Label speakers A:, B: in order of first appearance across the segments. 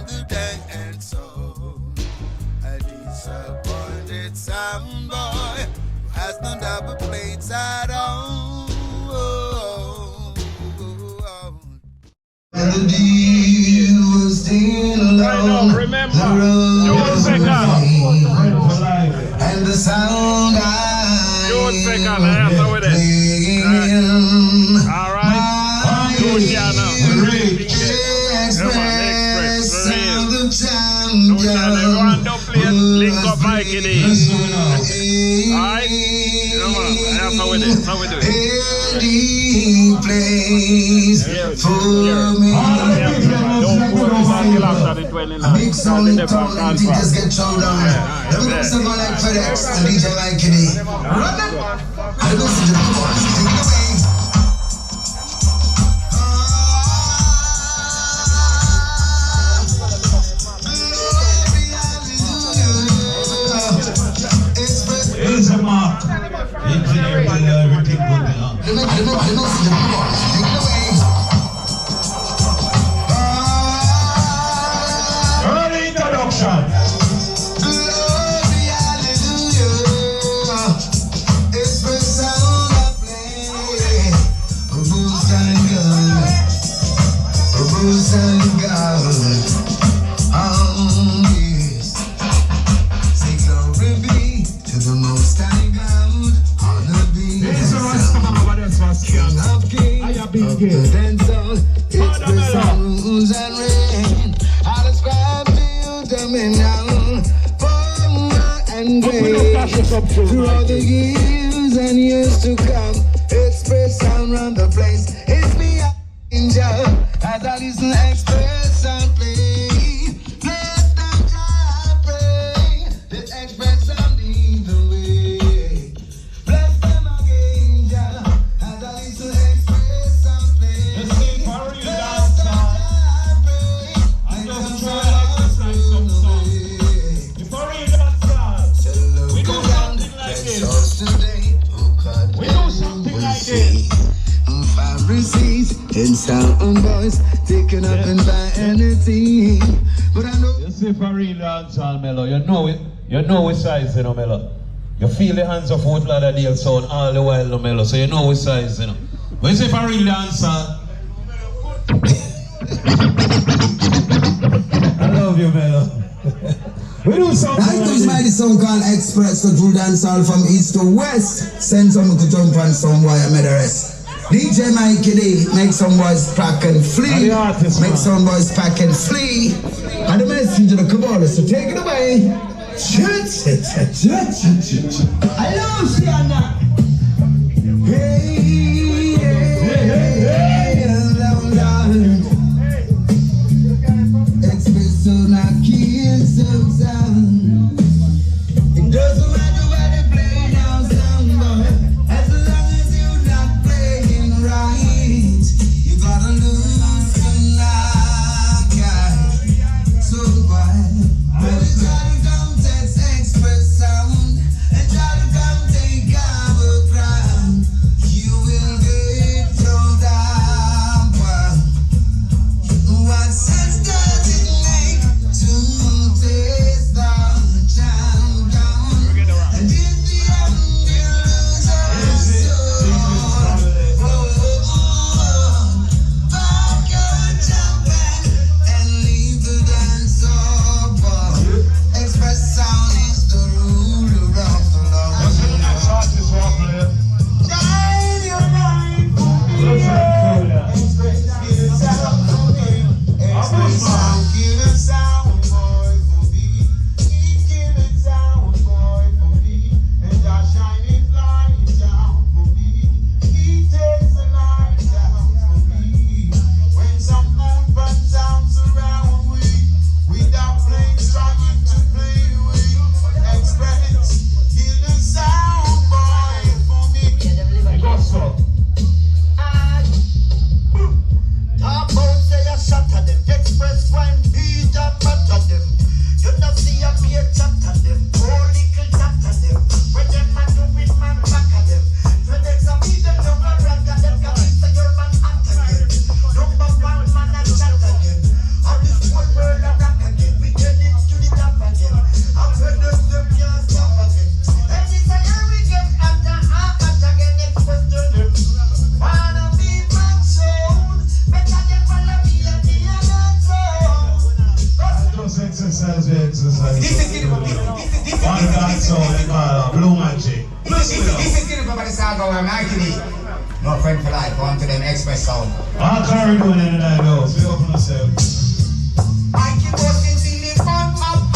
A: the dance hall. A disappointed sound boy who has no double plates at all. And the deal was still alone.
B: Remember, June 2nd.
A: And the sound
B: June 2nd, I have to with it. Alright. June now. Everyone don't play it. Link up Mikey D. Alright? Come on, I have to with it. That's how we do it.
A: Place for me.
B: Don't put this on the after the 29.
A: Big song in town and just get thrown down. Let me know someone like FedEx and DJ Mikey D. Run it. I listen to the boys. Take it away.
C: It's a mark. Engineer will everything good now.
A: Let me listen to the boys. Take it away.
C: Early introduction.
A: Glory, hallelujah. It's the sound I play. A boost and gun. A boost and gun. Yes. Say glory be to the Most High God. Honor be to King of Kings. Of the dancehall. It's the sounds and rain. I describe to you dominion, power and grace. Throughout the years and years to come, express sound round the place. It's me, angel, as I listen, express and play. Bless them, I pray. Let express sound lead the way. Bless them again, Jah, as I listen, express and play.
C: Let's see for real dance song. I just try to exercise some songs. For real dance song. We do something like this. We do something like this.
A: Pharisees and sound boys taken up in vanity. But I know
C: You see for real dance song, Mello. You know it. You know which size, you know, Mello. You feel the hands of Fort Lauderdale sound all the while, no, Mello. So you know which size, you know. But you see for real dance song. I love you, Mello. We do something
A: I
C: like
A: use my
C: this.
A: so-called express to do dancehall from east to west. Send someone to jump on some wire and the rest. DJ Mikey D, make some boys pack and flee.
C: And the artist,
A: Make
C: man.
A: some boys pack and flee. And the messenger to the Kabbalah, so take it away. I love Sienna. Hey, express on a kiss of sound. It doesn't matter where they play now, sound boy. As long as you're not playing right, you gotta lose tonight, guys. So why? When you try to come test express sound and try to come take our ground, you will get
D: This is Silver by the Saga where Mikey D. No friend for life, on to them Express Sound.
C: I'll carry doing it tonight though, so you open yourself.
D: Mikey goes in silicon, up.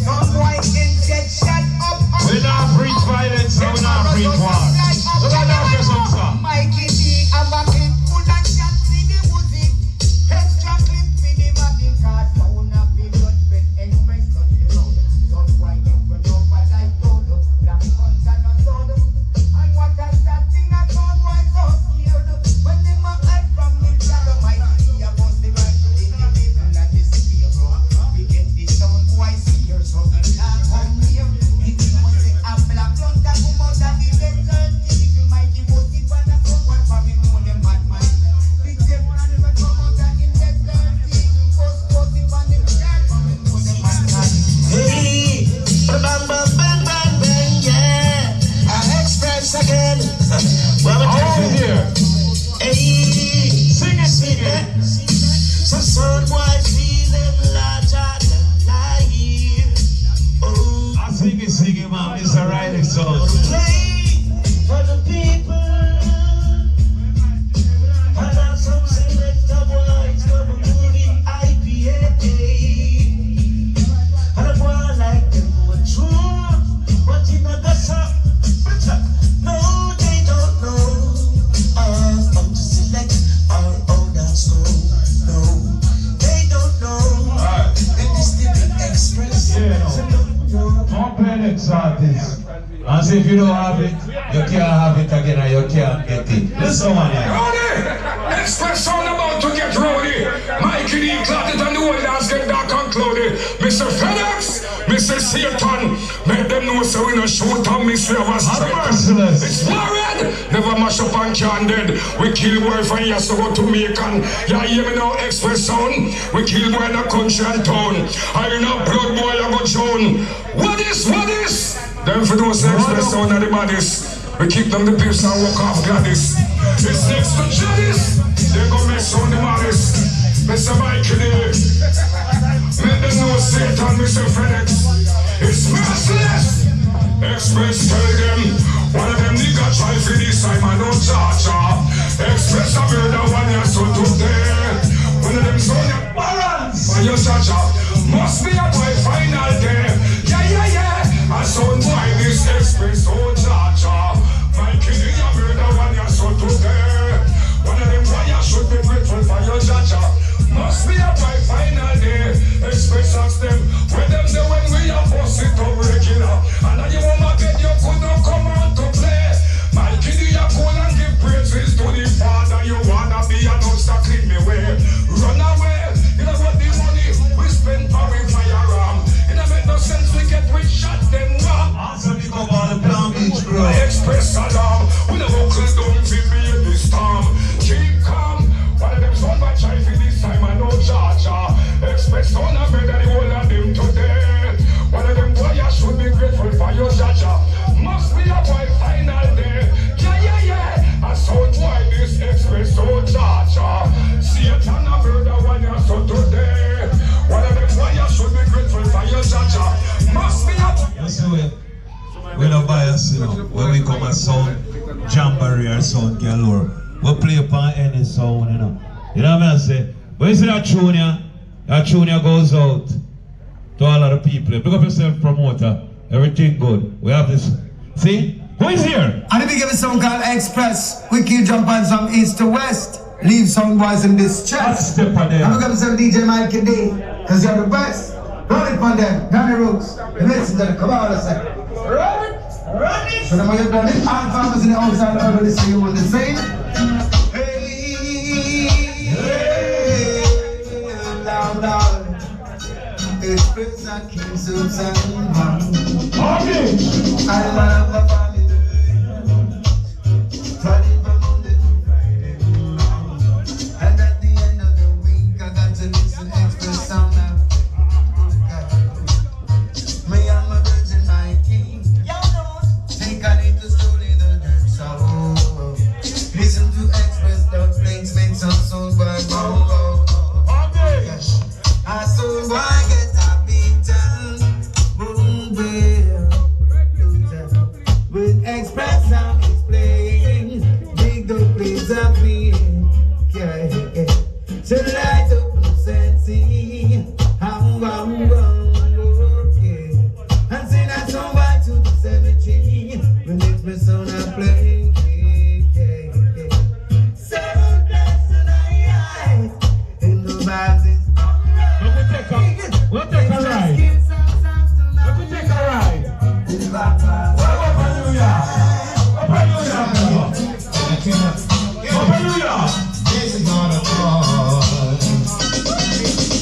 D: Some boy in jet shot, up.
C: We not preach violence, so we not preach war. So that now get some song.
D: Mikey D, I'm a clip full of shots in the music. Extra clip for the magic card. Sound of the judgment express on the road. Some boy get run over like Dodo. Black guns and a soda. And what a sad thing I thought was so scared. When they ma hide from me, Mikey D, I must be right in the people that disappear. We get this sound boy here, so we can't come here. If you want to say a black blunt, that come out of the desert. Mikey put it on the front, one for me more than bad man. Big step on the back, come out of the desert. Post it on the back, for me more than bad man.
A: Hey, bang, yeah. I express again.
C: Over here.
A: Hey,
C: Sing it.
A: some sound boy feeling larger than life. Oh,
C: I sing it, man. It's a riding song.
A: play for the people. And have some selector boys for the movie IPA. And a boy like them going through, but he not got some. No, they don't know. How to select our own dance. No, they don't know.
C: Alright.
A: Let this living express.
C: Yeah, no. Don't play next artist. And see if you don't have it, you can't have it again and you can't get it. Listen, man.
E: Rowdy! Express Sound about to get rowdy. Mikey D clotted and the whole dance get dark and cloudy. Mr. FedEx, Mr. Satan, make them know so we no shoot and miss we have a straight.
C: Merciless.
E: It's worried, never mash up and can dead. We kill boy from here so go to Macon. Yeah, hear me now, Express Sound. We kill boy in a country and town. I in a blood boy I go down. What is? Them for those Express Sound are the baddest. We kick them the pips and walk off Gladys. It's next to Janice. They go mess on the malice. Mr. Mikey D. Make them know Satan, Mr. FedEx. It's merciless. Express tell them. One of them nigga try for this time and don't charge. Express a murder one year so today. One of them son your balance. Why you charge? Must be a boy final day. Yeah. I sound boy this Express so charge. Mikey D a murder one year so today. One of them boy you should be grateful for your judge. Must be a boy final day. Express ask them when them say when we are bust it up regular. And now you wanna bet you could not come out to play. Mikey D a call and give praises to the Father. You wanna be an obstacle in me way. Run away. You know what the money we spend for a firearm. It don't make no sense we get we shot them wrong.
C: Also, you come on the Palm Beach, bro.
E: Express alarm. We the vocals don't feel me in the storm. Keep calm. One of them son by try for this time and no charge. Express on a bed and the whole of them today. One of them boy you should be grateful for your judge. Must be a boy final day. Yeah. I saw why this Express so charge. Satan a murder one you so today. One of them boy you should be grateful for your judge. Must be a boy.
C: You see it? We're not biased, you know. When we come and sound jamboree or sound galore, we play upon any sound, you know. You know what I say? When you see that tune here goes out to all of the people. Pick up yourself, promoter. Everything good. We have this. See? Who is here?
F: And if you give a song called Express, we can jump on some east to west. Leave some boys in this chest.
C: Step on them.
F: And we got myself DJ Mikey D, cause you're the best. Run it on them, Danny Rooks. You listen to them, come on, let's say. Run it. So then when you're done it, all farmers in the outside urban to see you what they say. Hey, loud. Express that keeps us on.
C: Okay.
F: I love the family. Friday from Monday to Friday. And at the end of the week, I got to listen Express Sound now. Me and my virgin Mikey. Think I need to slowly the dirt soul. Listen to Express, don't things make some soul burn. I soul boy get happy. Boom,
D: This is not a call.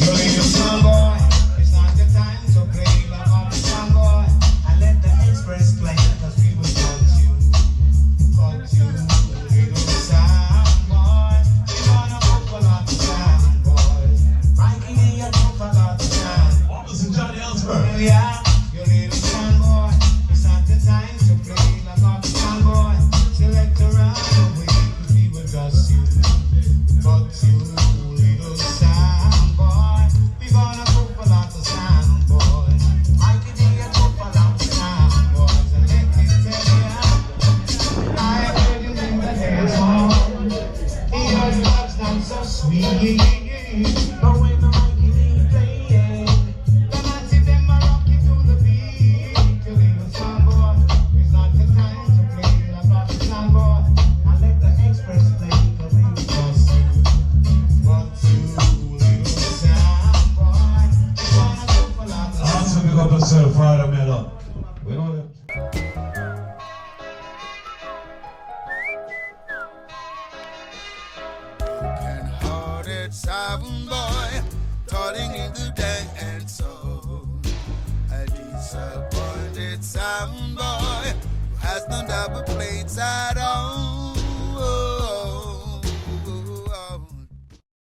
D: You're a young boy. It's not the time to play like I'm a young boy. I let the express play because we will cut you, little sound boy. We wanna go for lot of sound boys. Mikey, you go for lot of sound.
C: Listen, Johnny Ellsberg.
D: Yeah, you little sound boy. It's not the time to play like I'm a young boy. Select around the way, we will dust you. But you little sound boy, we gonna go for lots of sound boys. Mikey D, you go for lots of sound boys. And let me tell you, I heard you in the dance hall. Your love's not so sweet. But when the Mikey D playing, the massive them a rock you to the beat. You little sound boy, it's not the time to play about the sound boy. I let the express play the way we just you. But you little sound boy, you wanna go for lots of
C: Also, big up yourself, Father Miller. We know them.
A: Broken-hearted sound boy, toiling in the dance hall. A disappointed sound boy who has no double plates at all.